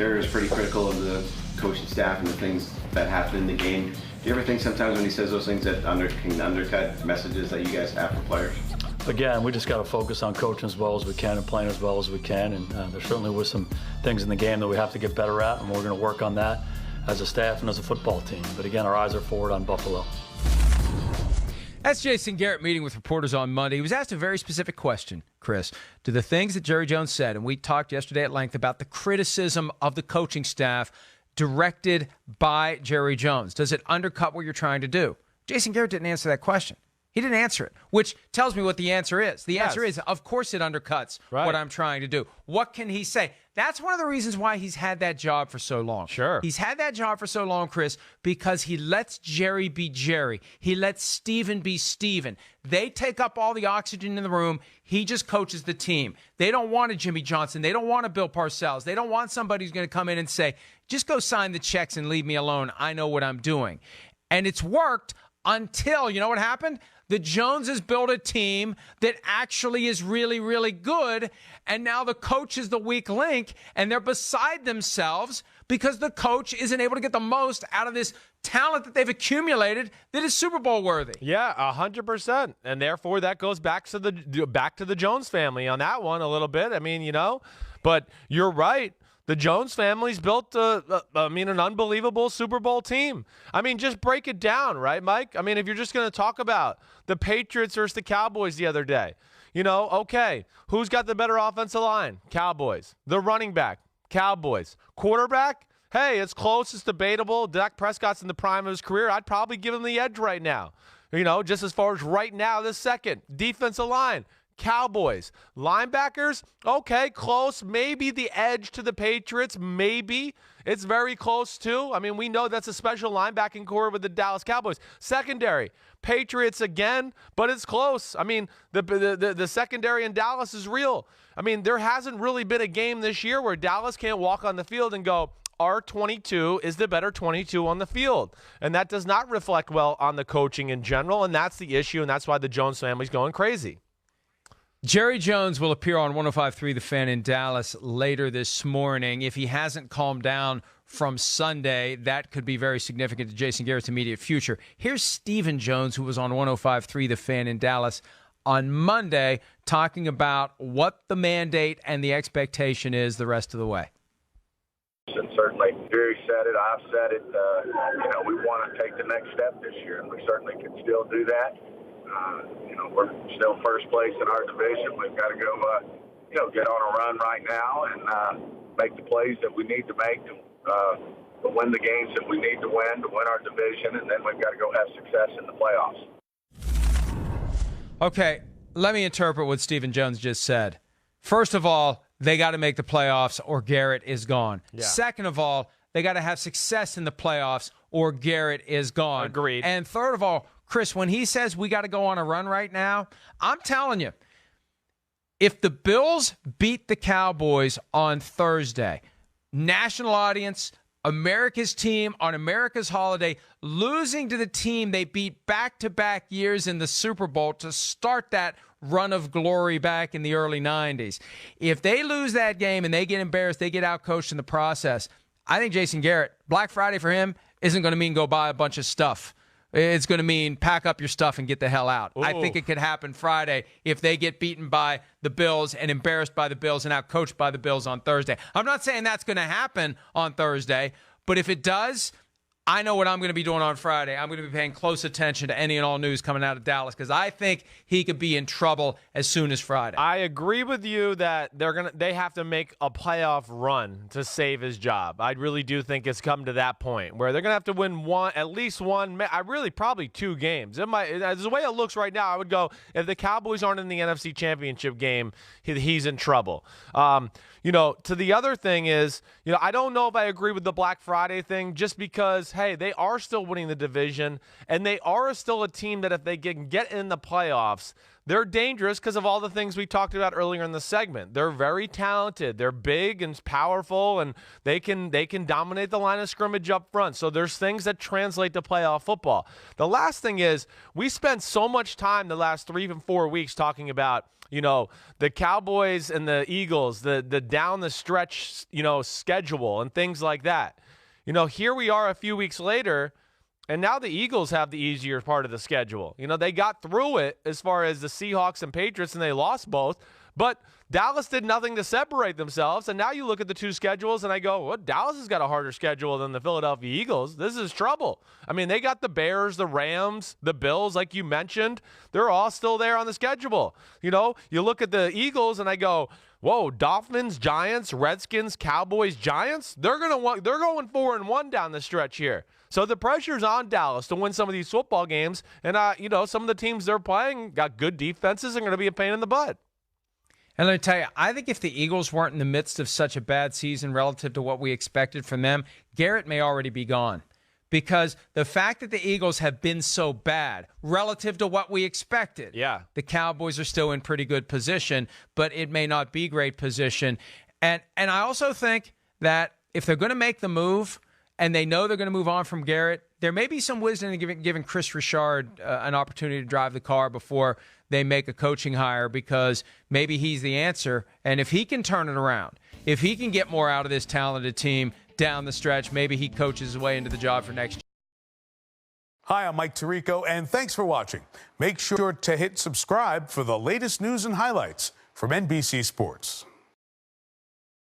Jerry was pretty critical of the coaching staff and the things that happen in the game. Do you ever think sometimes when he says those things that can undercut messages that you guys have for players? Again, we just got to focus on coaching as well as we can and playing as well as we can. And there certainly was some things in the game that we have to get better at, and we're going to work on that as a staff and as a football team. But again, our eyes are forward on Buffalo. That's Jason Garrett meeting with reporters on Monday. He was asked a very specific question, Chris. Do the things that Jerry Jones said, and we talked yesterday at length about the criticism of the coaching staff directed by Jerry Jones, does it undercut what you're trying to do? Jason Garrett didn't answer that question. He didn't answer it, which tells me what the answer is. The answer is, of course it undercuts what I'm trying to do. What can he say? That's one of the reasons why he's had that job for so long. Sure. He's had that job for so long, Chris, because he lets Jerry be Jerry. He lets Steven be Steven. They take up all the oxygen in the room. He just coaches the team. They don't want a Jimmy Johnson. They don't want a Bill Parcells. They don't want somebody who's going to come in and say, just go sign the checks and leave me alone. I know what I'm doing. And it's worked until, you know what happened? The Joneses built a team that actually is really, really good, and now the coach is the weak link, and they're beside themselves because the coach isn't able to get the most out of this talent that they've accumulated that is Super Bowl worthy. Yeah, 100%, and therefore that goes back to the Jones family on that one a little bit. I mean, but you're right. The Jones family's built, an unbelievable Super Bowl team. I mean, just break it down, right, Mike? I mean, if you're just going to talk about the Patriots versus the Cowboys the other day, okay, who's got the better offensive line? Cowboys. The running back? Cowboys. Quarterback? Hey, it's close. It's debatable. Dak Prescott's in the prime of his career. I'd probably give him the edge right now. Just as far as right now, this second. Defensive line. Cowboys. Linebackers, okay, close. Maybe the edge to the Patriots, maybe. It's very close, too. I mean, we know that's a special linebacking core with the Dallas Cowboys. Secondary, Patriots again, but it's close. I mean, the secondary in Dallas is real. I mean, there hasn't really been a game this year where Dallas can't walk on the field and go, our 22 is the better 22 on the field. And that does not reflect well on the coaching in general, and that's the issue, and that's why the Jones family's going crazy. Jerry Jones will appear on 105.3 The Fan in Dallas later this morning. If he hasn't calmed down from Sunday, that could be very significant to Jason Garrett's immediate future. Here's Stephen Jones, who was on 105.3 The Fan in Dallas on Monday, talking about what the mandate and the expectation is the rest of the way. And certainly, Jerry said it, I've said it. We want to take the next step this year, and we certainly can still do that. We're still first place in our division. We've got to go, get on a run right now and make the plays that we need to make to win the games that we need to win our division, and then we've got to go have success in the playoffs. Okay, let me interpret what Stephen Jones just said. First of all, they got to make the playoffs or Garrett is gone. Yeah. Second of all, they got to have success in the playoffs or Garrett is gone. Agreed. And third of all, Chris, when he says we got to go on a run right now, I'm telling you, if the Bills beat the Cowboys on Thursday, national audience, America's team on America's holiday, losing to the team they beat back-to-back years in the Super Bowl to start that run of glory back in the early 90s. If they lose that game and they get embarrassed, they get outcoached in the process, I think Jason Garrett, Black Friday for him isn't going to mean go buy a bunch of stuff. It's going to mean pack up your stuff and get the hell out. Ooh. I think it could happen Friday if they get beaten by the Bills and embarrassed by the Bills and outcoached by the Bills on Thursday. I'm not saying that's going to happen on Thursday, but if it does, I know what I'm going to be doing on Friday. I'm going to be paying close attention to any and all news coming out of Dallas because I think he could be in trouble as soon as Friday. I agree with you that they have to make a playoff run to save his job. I really do think it's come to that point where they're going to have to win at least one, probably two games. As the way it looks right now, I would go, if the Cowboys aren't in the NFC Championship game, he's in trouble. To the other thing is, I don't know if I agree with the Black Friday thing just because, hey, they are still winning the division, and they are still a team that if they can get in the playoffs, they're dangerous because of all the things we talked about earlier in the segment. They're very talented. They're big and powerful, and they can dominate the line of scrimmage up front. So there's things that translate to playoff football. The last thing is we spent so much time the last 3 and 4 weeks talking about the Cowboys and the Eagles, the down the stretch, schedule and things like that. Here we are a few weeks later, and now the Eagles have the easier part of the schedule. They got through it as far as the Seahawks and Patriots, and they lost both. But Dallas did nothing to separate themselves, and now you look at the two schedules, and I go, well, Dallas has got a harder schedule than the Philadelphia Eagles. This is trouble. I mean, they got the Bears, the Rams, the Bills, like you mentioned. They're all still there on the schedule. You look at the Eagles, and I go, whoa, Dolphins, Giants, Redskins, Cowboys, Giants. They're going 4-1 down the stretch here. So the pressure's on Dallas to win some of these football games, and some of the teams they're playing got good defenses and going to be a pain in the butt. And let me tell you, I think if the Eagles weren't in the midst of such a bad season relative to what we expected from them, Garrett may already be gone. Because the fact that the Eagles have been so bad relative to what we expected, the Cowboys are still in pretty good position, but it may not be great position. And I also think that if they're going to make the move and they know they're going to move on from Garrett, there may be some wisdom in giving Chris Richard an opportunity to drive the car before they make a coaching hire, because maybe he's the answer. And if he can turn it around, if he can get more out of this talented team down the stretch, maybe he coaches his way into the job for next year. Hi, I'm Mike Tirico, and thanks for watching. Make sure to hit subscribe for the latest news and highlights from NBC Sports.